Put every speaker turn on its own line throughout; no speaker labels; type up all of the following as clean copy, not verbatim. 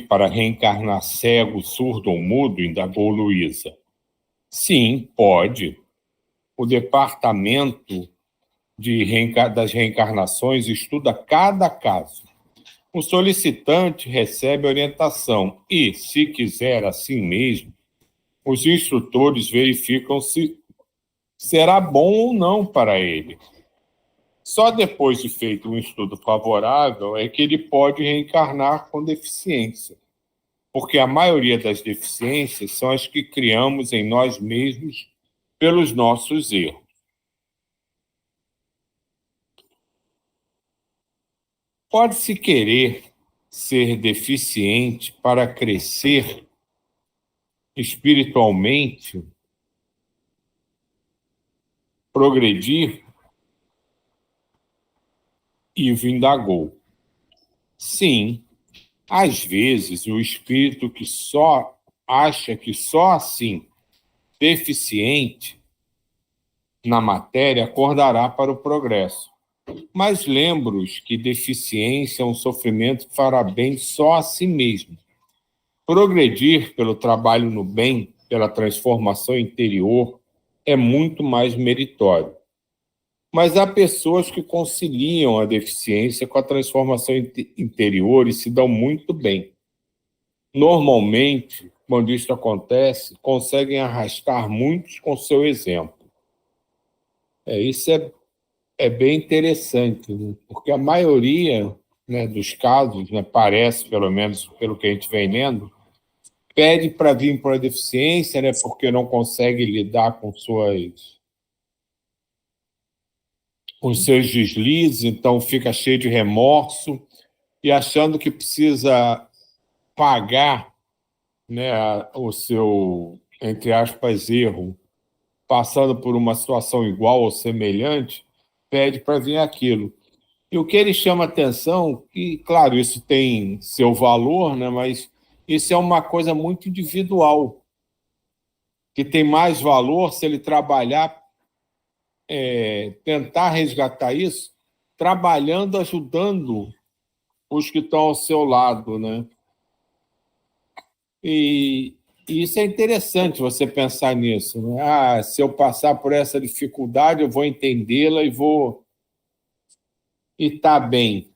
para reencarnar cego, surdo ou mudo? Indagou Luísa. Sim, pode. O departamento das reencarnações estuda cada caso. O solicitante recebe orientação e, se quiser assim mesmo, os instrutores verificam se será bom ou não para ele. Só depois de feito um estudo favorável é que ele pode reencarnar com deficiência, porque a maioria das deficiências são as que criamos em nós mesmos pelos nossos erros. Pode-se querer ser deficiente para crescer espiritualmente, progredir? Ivo indagou. Sim, às vezes o espírito que só acha que só assim, deficiente na matéria, acordará para o progresso. Mas lembro-os que deficiência é um sofrimento que fará bem só a si mesmo. Progredir pelo trabalho no bem, pela transformação interior, é muito mais meritório. Mas há pessoas que conciliam a deficiência com a transformação interior e se dão muito bem. Normalmente, quando isso acontece, conseguem arrastar muitos com seu exemplo. Isso é bem interessante, né? Porque a maioria, né, dos casos, né, parece, pelo menos pelo que a gente vem lendo, pede para vir por deficiência, né, porque não consegue lidar com os seus deslizes, então fica cheio de remorso e achando que precisa pagar, né, o seu, entre aspas, erro, passando por uma situação igual ou semelhante, pede para vir aquilo. E o que ele chama atenção, que, claro, isso tem seu valor, né, mas isso é uma coisa muito individual, que tem mais valor se ele trabalhar, tentar resgatar isso, trabalhando, ajudando os que estão ao seu lado, né? E isso é interessante você pensar nisso, né? Se eu passar por essa dificuldade, eu vou entendê-la e tá bem.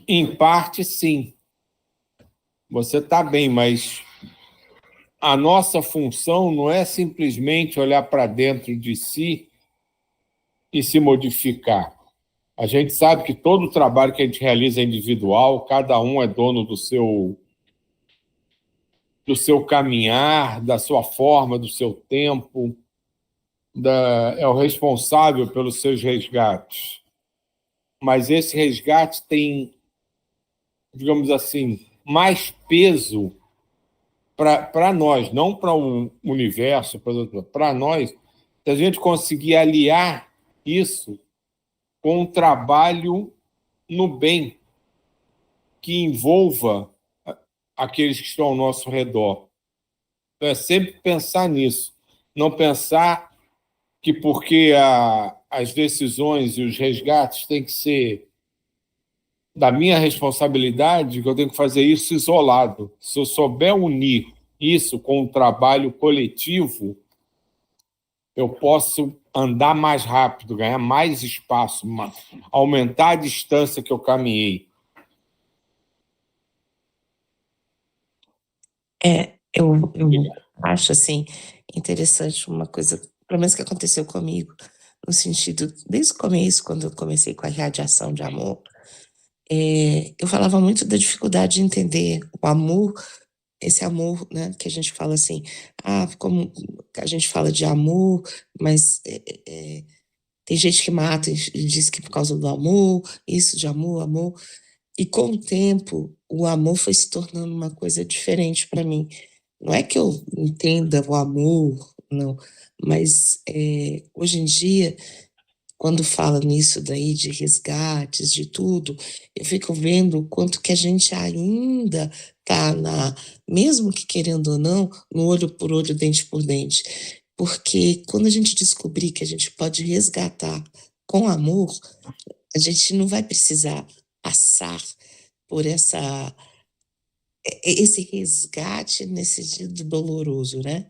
Em parte, sim, você está bem, mas a nossa função não é simplesmente olhar para dentro de si e se modificar. A gente sabe que todo o trabalho que a gente realiza é individual, cada um é dono do seu caminhar, da sua forma, do seu tempo, é o responsável pelos seus resgates. Mas esse resgate tem, digamos assim, mais peso para nós, não para o universo, para nós, se a gente conseguir aliar isso com um trabalho no bem, que envolva aqueles que estão ao nosso redor. Então, é sempre pensar nisso, não pensar que porque as decisões e os resgates têm que ser da minha responsabilidade, que eu tenho que fazer isso isolado. Se eu souber unir isso com um trabalho coletivo, eu posso andar mais rápido, ganhar mais espaço, aumentar a distância que eu caminhei.
Eu acho assim interessante uma coisa, pelo menos que aconteceu comigo, no sentido, desde o começo, quando eu comecei com a radiação de amor, eu falava muito da dificuldade de entender o amor, esse amor, né, que a gente fala assim, como a gente fala de amor, mas tem gente que mata e diz que por causa do amor, isso de amor, amor. E com o tempo, o amor foi se tornando uma coisa diferente para mim. Não é que eu entenda o amor, não, mas hoje em dia, quando fala nisso daí de resgates, de tudo, eu fico vendo o quanto que a gente ainda tá mesmo que querendo ou não, no olho por olho, dente por dente. Porque quando a gente descobrir que a gente pode resgatar com amor, a gente não vai precisar passar por esse resgate nesse sentido doloroso, né?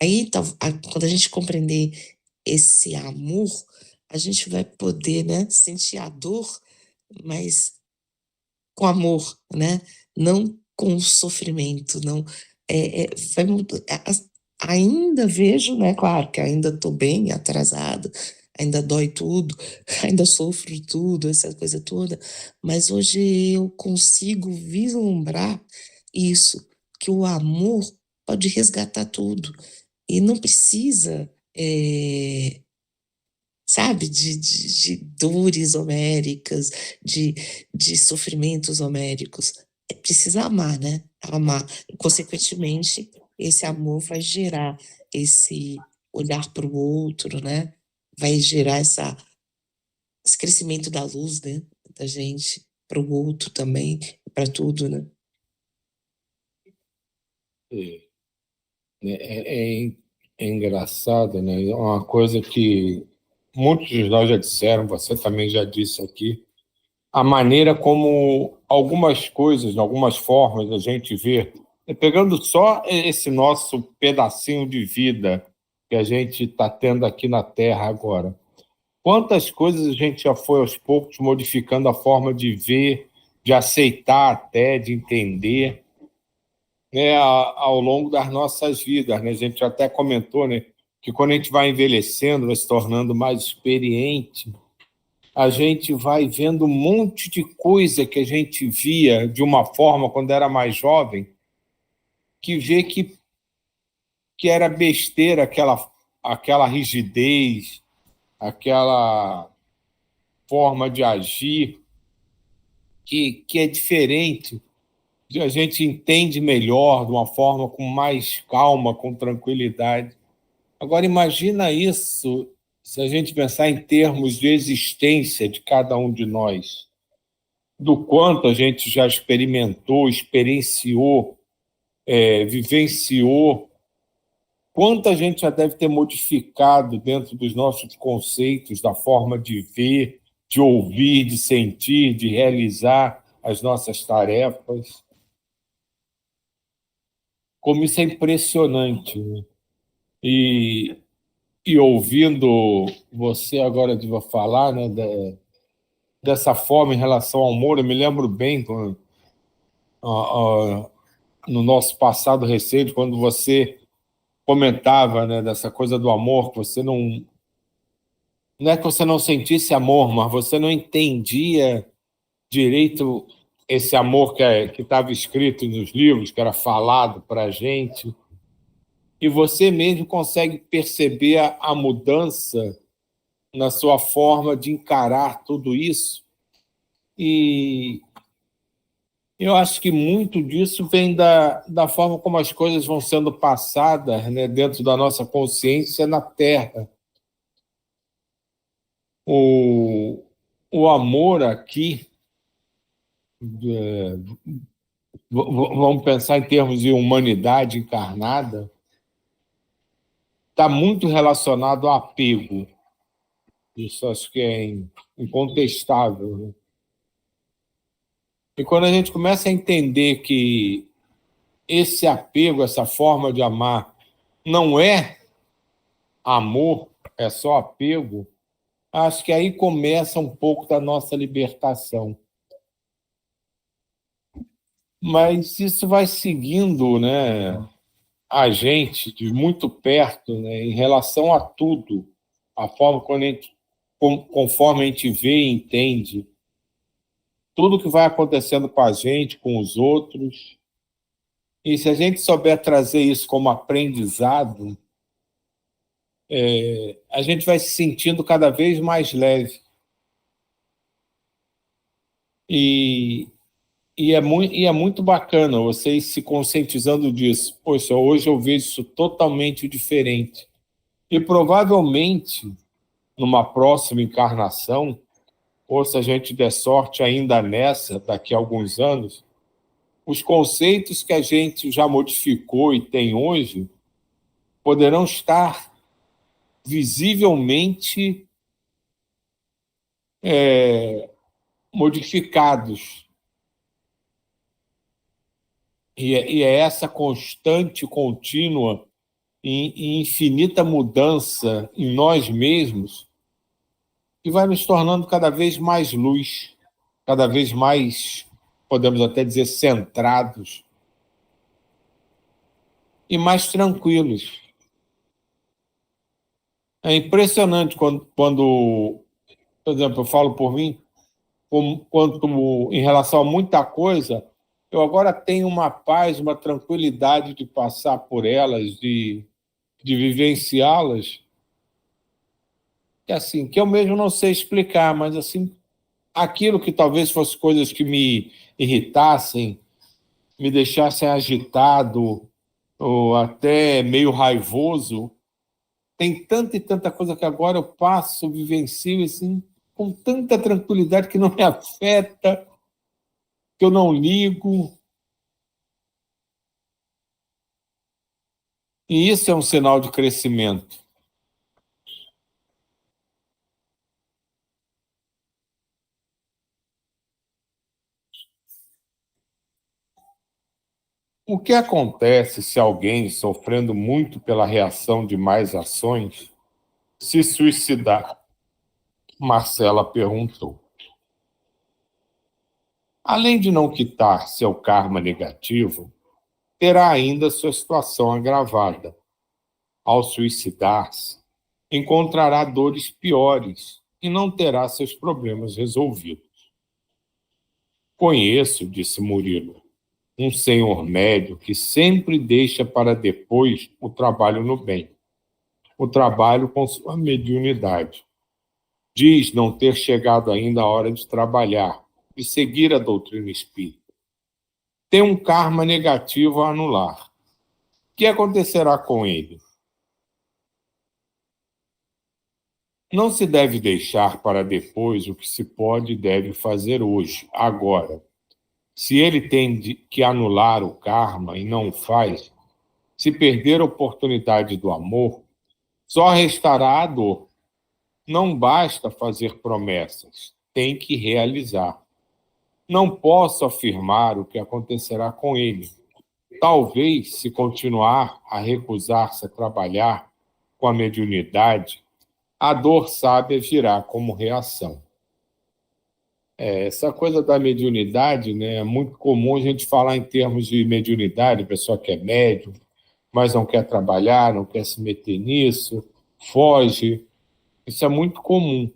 Aí, quando a gente compreender esse amor, a gente vai poder, né, sentir a dor, mas com amor, né? Não com sofrimento, não. Vai mudar. Ainda vejo, né? Claro que ainda estou bem atrasada, ainda dói tudo, ainda sofro tudo, essa coisa toda, mas hoje eu consigo vislumbrar isso, que o amor pode resgatar tudo e não precisa, sabe, de dores homéricas, de, de sofrimentos homéricos. Precisa amar, né? Amar. E, consequentemente, esse amor vai gerar esse olhar para o outro, né? Vai gerar esse crescimento da luz, né? Da gente para o outro também, para tudo, né?
É engraçado, né? É uma coisa que muitos de nós já disseram, você também já disse aqui, a maneira como algumas coisas, algumas formas a gente vê, pegando só esse nosso pedacinho de vida que a gente está tendo aqui na Terra agora. Quantas coisas a gente já foi aos poucos modificando a forma de ver, de aceitar até, de entender, né, ao longo das nossas vidas, né? A gente até comentou, né, que quando a gente vai envelhecendo, vai se tornando mais experiente, a gente vai vendo um monte de coisa que a gente via de uma forma quando era mais jovem, que vê que era besteira, aquela rigidez, aquela forma de agir, que é diferente, a gente entende melhor, de uma forma com mais calma, com tranquilidade. Agora, imagina isso se a gente pensar em termos de existência de cada um de nós, do quanto a gente já experimentou, experienciou, vivenciou, quanto a gente já deve ter modificado dentro dos nossos conceitos, da forma de ver, de ouvir, de sentir, de realizar as nossas tarefas. Como isso é impressionante, né? E, e ouvindo você agora de falar, né, dessa forma em relação ao amor, eu me lembro bem no nosso passado recente, quando você comentava, né, dessa coisa do amor, que você não é que você não sentisse amor, mas você não entendia direito esse amor que estava escrito nos livros, que era falado para a gente, e você mesmo consegue perceber a mudança na sua forma de encarar tudo isso. E eu acho que muito disso vem da forma como as coisas vão sendo passadas, né, dentro da nossa consciência na Terra. O, o amor aqui, é, vamos pensar em termos de humanidade encarnada, está muito relacionado ao apego. Isso acho que é incontestável, né? E quando a gente começa a entender que esse apego, essa forma de amar, não é amor, é só apego, acho que aí começa um pouco da nossa libertação. Mas isso vai seguindo, né, a gente de muito perto, né, em relação a tudo, a forma quando a gente, conforme a gente vê e entende tudo que vai acontecendo com a gente, com os outros. E se a gente souber trazer isso como aprendizado, a gente vai se sentindo cada vez mais leve. E, e é muito bacana vocês se conscientizando disso. Poxa, hoje eu vejo isso totalmente diferente. E provavelmente, numa próxima encarnação, ou se a gente der sorte ainda nessa, daqui a alguns anos, os conceitos que a gente já modificou e tem hoje poderão estar visivelmente modificados. E é essa constante, contínua e infinita mudança em nós mesmos que vai nos tornando cada vez mais luz, cada vez mais, podemos até dizer, centrados e mais tranquilos. É impressionante quando, por exemplo, eu falo por mim, quanto em relação a muita coisa, eu agora tenho uma paz, uma tranquilidade de passar por elas, de vivenciá-las, que assim, que eu mesmo não sei explicar, mas assim, aquilo que talvez fosse coisas que me irritassem, me deixassem agitado ou até meio raivoso, tem tanta e tanta coisa que agora eu passo, vivencio assim, com tanta tranquilidade que não me afeta, que eu não ligo. E isso é um sinal de crescimento. O que acontece se alguém, sofrendo muito pela reação de mais ações, se suicidar? Marcela perguntou. Além de não quitar seu karma negativo, terá ainda sua situação agravada. Ao suicidar-se, encontrará dores piores e não terá seus problemas resolvidos. Conheço, disse Murilo, um senhor médio que sempre deixa para depois o trabalho no bem, o trabalho com sua mediunidade. Diz não ter chegado ainda a hora de trabalhar, de seguir a doutrina espírita. Tem um karma negativo a anular. O que acontecerá com ele? Não se deve deixar para depois o que se pode e deve fazer hoje, agora. Se ele tem que anular o karma e não o faz, se perder a oportunidade do amor, só restará a dor. Não basta fazer promessas, tem que realizar. Não posso afirmar o que acontecerá com ele. Talvez, se continuar a recusar-se a trabalhar com a mediunidade, a dor sábia virá como reação. Essa coisa da mediunidade, né, é muito comum a gente falar em termos de mediunidade, a pessoa que é médium, mas não quer trabalhar, não quer se meter nisso, foge. Isso é muito comum.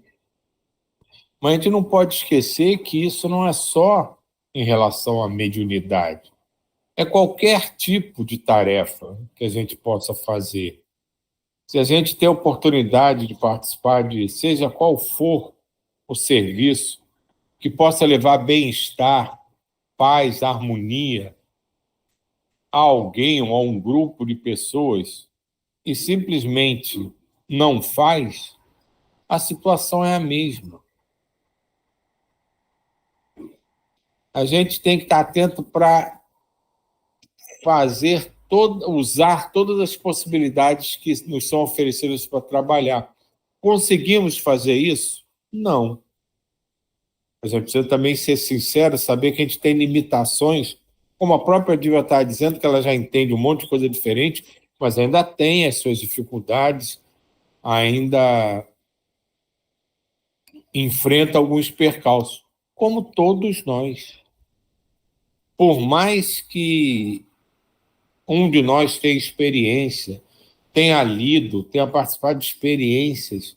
Mas a gente não pode esquecer que isso não é só em relação à mediunidade. É qualquer tipo de tarefa que a gente possa fazer. Se a gente tem a oportunidade de participar de seja qual for o serviço, que possa levar bem-estar, paz, harmonia a alguém ou a um grupo de pessoas e simplesmente não faz, a situação é a mesma. A gente tem que estar atento para usar todas as possibilidades que nos são oferecidas para trabalhar. Conseguimos fazer isso? Não. A gente precisa também ser sincero, saber que a gente tem limitações, como a própria Diva está dizendo, que ela já entende um monte de coisa diferente, mas ainda tem as suas dificuldades, ainda enfrenta alguns percalços, como todos nós. Por mais que um de nós tenha experiência, tenha lido, tenha participado de experiências,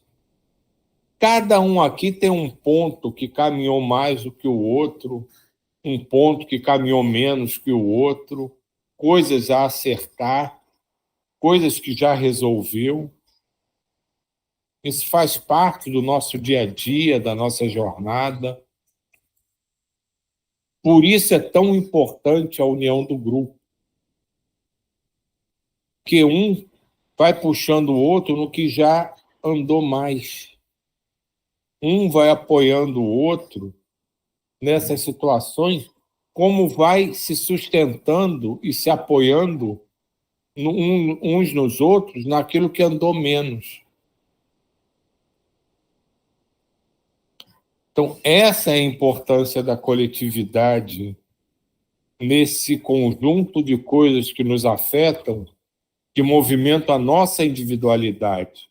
cada um aqui tem um ponto que caminhou mais do que o outro, um ponto que caminhou menos que o outro, coisas a acertar, coisas que já resolveu. Isso faz parte do nosso dia a dia, da nossa jornada. Por isso é tão importante a união do grupo, que um vai puxando o outro no que já andou mais. Um vai apoiando o outro nessas situações, como vai se sustentando e se apoiando uns nos outros naquilo que andou menos. Então, essa é a importância da coletividade nesse conjunto de coisas que nos afetam, que movimentam a nossa individualidade.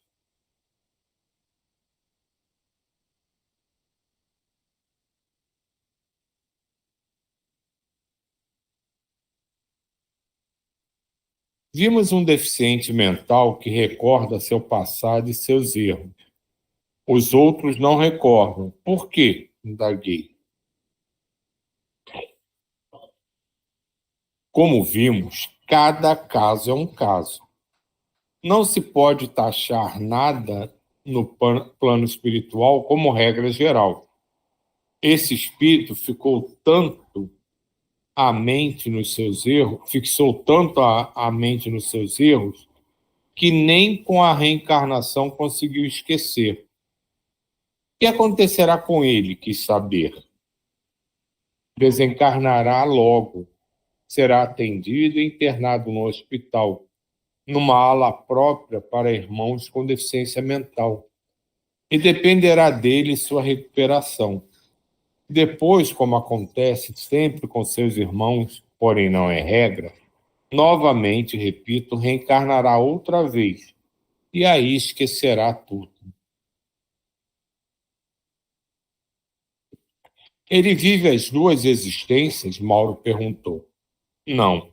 Vimos um deficiente mental que recorda seu passado e seus erros. Os outros não recordam. Por quê? Indaguei. Como vimos, cada caso é um caso. Não se pode taxar nada no plano espiritual como regra geral. Esse espírito ficou tanto a mente nos seus erros, fixou tanto a mente nos seus erros, que nem com a reencarnação conseguiu esquecer. O que acontecerá com ele, quis saber. Desencarnará logo, será atendido e internado no hospital, numa ala própria para irmãos com deficiência mental, e dependerá dele sua recuperação. Depois, como acontece sempre com seus irmãos, porém não é regra, novamente, repito, reencarnará outra vez, e aí esquecerá tudo. Ele vive as duas existências? Mauro perguntou. Não.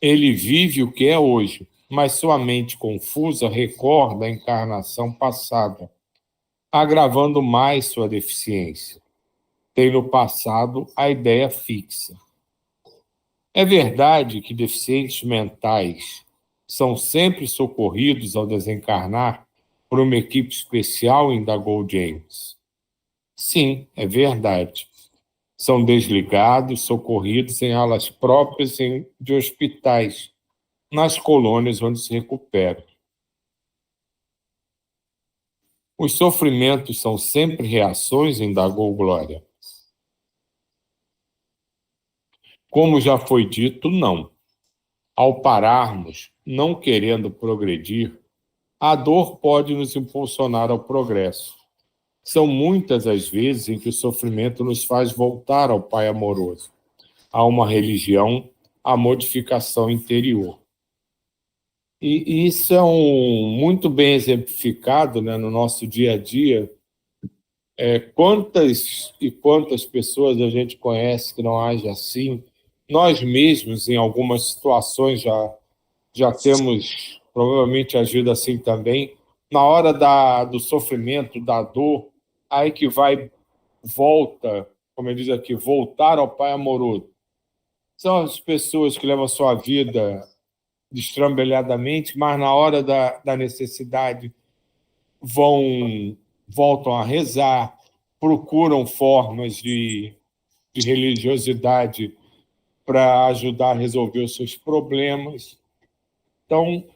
Ele vive o que é hoje, mas sua mente confusa recorda a encarnação passada, agravando mais sua deficiência. Tem no passado a ideia fixa. É verdade que deficientes mentais são sempre socorridos ao desencarnar por uma equipe especial, indagou James. Sim, é verdade. São desligados, socorridos em alas próprias de hospitais, nas colônias onde se recuperam. Os sofrimentos são sempre reações, indagou Glória. Como já foi dito, não. Ao pararmos, não querendo progredir, a dor pode nos impulsionar ao progresso. São muitas as vezes em que o sofrimento nos faz voltar ao Pai amoroso, a uma religião, à modificação interior. E isso é muito bem exemplificado, né, no nosso dia a dia. Quantas e quantas pessoas a gente conhece que não agem assim? Nós mesmos, em algumas situações, já temos provavelmente agido assim também. Na hora do sofrimento, da dor, aí que volta, como ele diz aqui, voltar ao Pai amoroso. São as pessoas que levam a sua vida destrambelhadamente, mas na hora da necessidade voltam a rezar, procuram formas de religiosidade para ajudar a resolver os seus problemas. Então,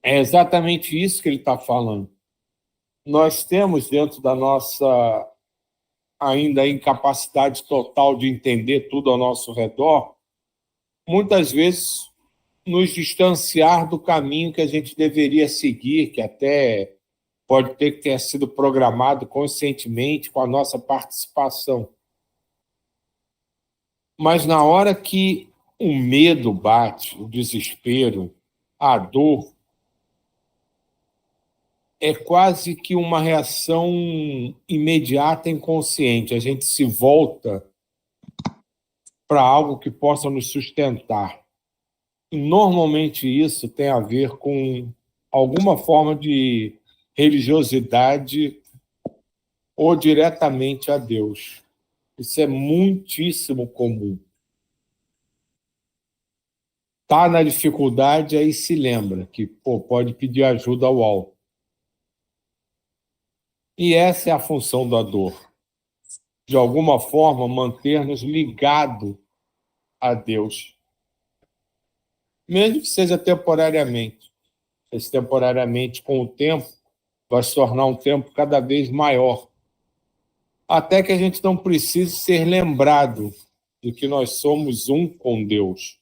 é exatamente isso que ele está falando. Nós temos dentro da nossa ainda incapacidade total de entender tudo ao nosso redor, muitas vezes nos distanciar do caminho que a gente deveria seguir, que até pode ter que ter sido programado conscientemente com a nossa participação. Mas na hora que o medo bate, o desespero, a dor, é quase que uma reação imediata e inconsciente. A gente se volta para algo que possa nos sustentar. E normalmente isso tem a ver com alguma forma de religiosidade ou diretamente a Deus. Isso é muitíssimo comum. Está na dificuldade, aí se lembra que pode pedir ajuda ao alto. E essa é a função da dor. De alguma forma, manter-nos ligados a Deus. Mesmo que seja temporariamente. Esse temporariamente, com o tempo, vai se tornar um tempo cada vez maior. Até que a gente não precise ser lembrado de que nós somos um com Deus.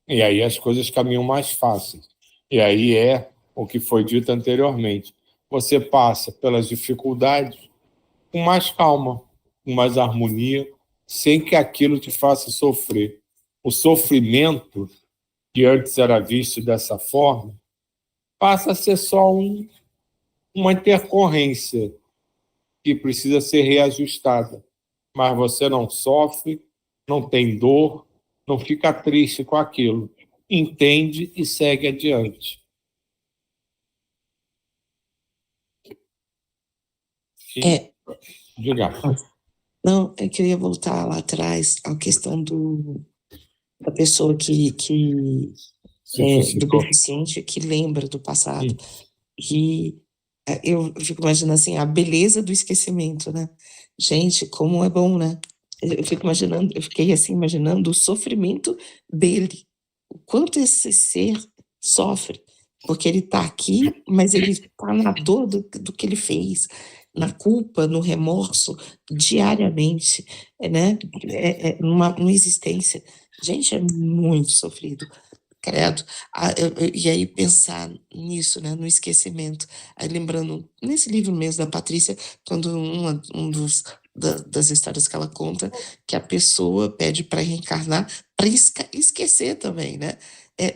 E aí as coisas caminham mais fáceis. E aí é o que foi dito anteriormente. Você passa pelas dificuldades com mais calma, com mais harmonia, sem que aquilo te faça sofrer. O sofrimento, que antes era visto dessa forma, passa a ser só uma intercorrência que precisa ser reajustada. Mas você não sofre, não tem dor, não fica triste com aquilo. Entende e segue adiante.
É,
Diga.
não, é que eu ia voltar lá atrás à questão da pessoa do deficiente que lembra do passado. E eu fico imaginando assim, a beleza do esquecimento, né? Gente, como é bom, né? Eu fiquei assim imaginando o sofrimento dele, o quanto esse ser sofre, porque ele está aqui, mas ele está na dor do que ele fez, na culpa, no remorso, diariamente, né? Numa existência. Gente, é muito sofrido. Credo. E aí pensar nisso, né, no esquecimento. Aí lembrando, nesse livro mesmo da Patrícia, quando das histórias que ela conta, que a pessoa pede para reencarnar para esquecer também, né?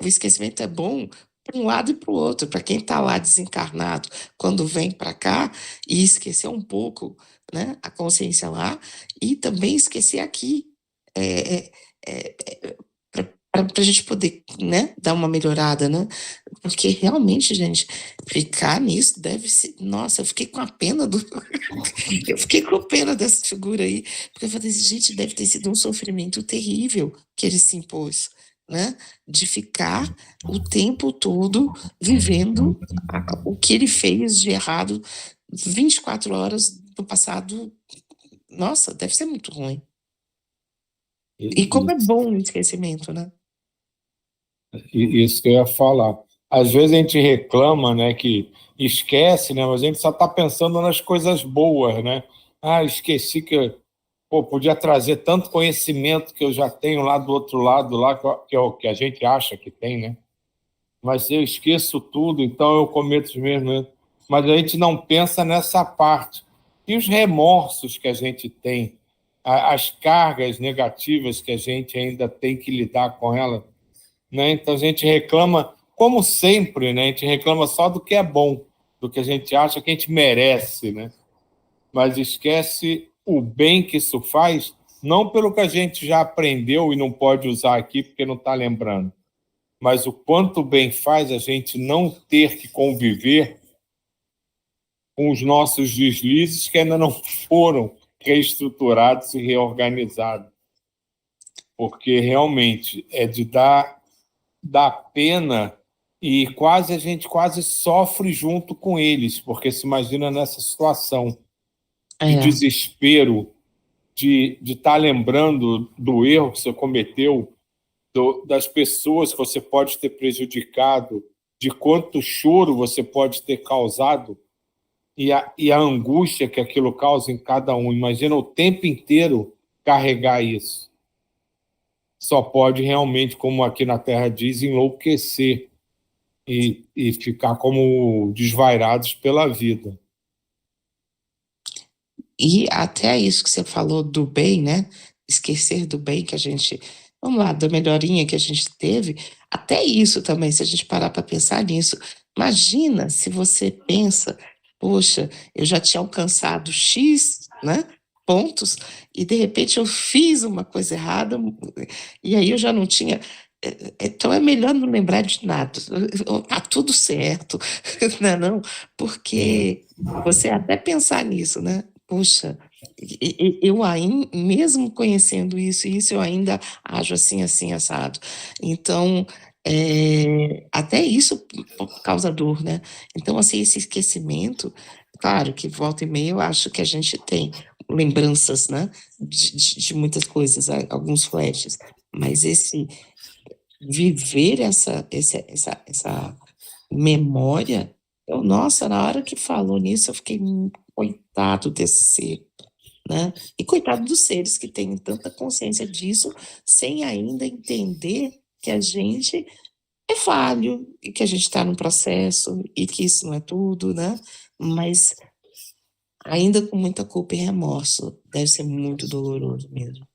O esquecimento é bom para um lado e para o outro. Para quem está lá desencarnado, quando vem para cá e esquecer um pouco, né, a consciência lá, e também esquecer aqui. É, é, é, para a gente poder, né, dar uma melhorada, né? Porque realmente, gente, ficar nisso deve ser. Nossa, eu fiquei com a pena do. Eu fiquei com pena dessa figura aí, porque eu falei assim, gente, deve ter sido um sofrimento terrível que ele se impôs, né? De ficar o tempo todo vivendo o que ele fez de errado 24 horas do passado. Nossa, deve ser muito ruim. E como é bom o esquecimento, né?
Isso que eu ia falar. Às vezes a gente reclama, né, que esquece, né, mas a gente só está pensando nas coisas boas, né? Ah, esqueci que podia trazer tanto conhecimento que eu já tenho lá do outro lado, lá que é o que a gente acha que tem, né? Mas eu esqueço tudo, então eu cometo os mesmos erros. Mas a gente não pensa nessa parte. E os remorsos que a gente tem, as cargas negativas que a gente ainda tem que lidar com elas, né? Então a gente reclama, como sempre, né? A gente reclama só do que é bom, do que a gente acha que a gente merece, né? Mas esquece o bem que isso faz, não pelo que a gente já aprendeu e não pode usar aqui porque não está lembrando, mas o quanto bem faz a gente não ter que conviver com os nossos deslizes que ainda não foram reestruturados e reorganizados. Porque realmente é de dar pena e a gente quase sofre junto com eles, porque se imagina nessa situação de desespero, de estar lembrando do erro que você cometeu, das pessoas que você pode ter prejudicado, de quanto choro você pode ter causado e a angústia que aquilo causa em cada um. Imagina o tempo inteiro carregar isso. Só pode realmente, como aqui na Terra diz, enlouquecer e ficar como desvairados pela vida.
E até isso que você falou do bem, né? Esquecer do bem que a gente. Vamos lá, da melhorinha que a gente teve. Até isso também, se a gente parar para pensar nisso. Imagina se você pensa, poxa, eu já tinha alcançado X, né? Pontos, e de repente eu fiz uma coisa errada, e aí eu já não tinha. Então é melhor não lembrar de nada. Tá tudo certo, não é não? Porque você até pensar nisso, né? Puxa, eu ainda, mesmo conhecendo isso, eu ainda ajo assim, assim, assado. Então, até isso causa dor, né? Então, assim, esse esquecimento, claro que volta e meia eu acho que a gente tem lembranças, né? De muitas coisas, alguns flashes, mas esse viver essa memória, nossa, na hora que falou nisso, eu fiquei, coitado desse ser, né? E coitado dos seres que têm tanta consciência disso, sem ainda entender que a gente é falho, e que a gente está num processo, e que isso não é tudo, né? Mas ainda com muita culpa e remorso, deve ser muito doloroso mesmo.